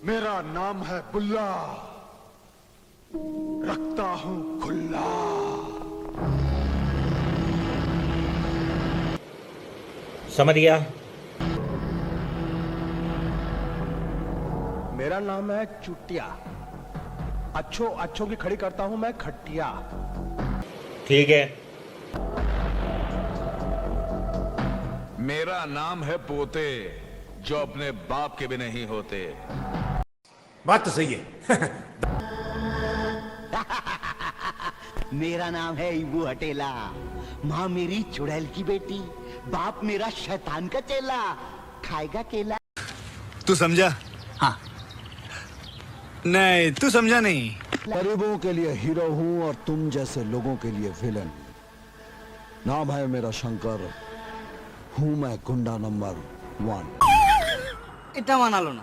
मेरा नाम है बुल्ला, रखता हूं खुल्ला। समझ गया? मेरा नाम है चुटिया, अच्छों अच्छों की खड़ी करता हूं मैं खटिया। ठीक है। मेरा नाम है पोते, जो अपने बाप के भी नहीं होते। बात तो सही है। मेरा नाम है इबू हटेला, माँ मेरी चुड़ैल की बेटी, बाप मेरा शैतान का चेला, खाएगा केला। तू समझा? हाँ। नहीं, तू समझा नहीं। गरीबों के लिए हीरो हूं और तुम जैसे लोगों के लिए विलन। नाम है मेरा शंकर, हूं मैं गुंडा नंबर 1। এটা মানালো না।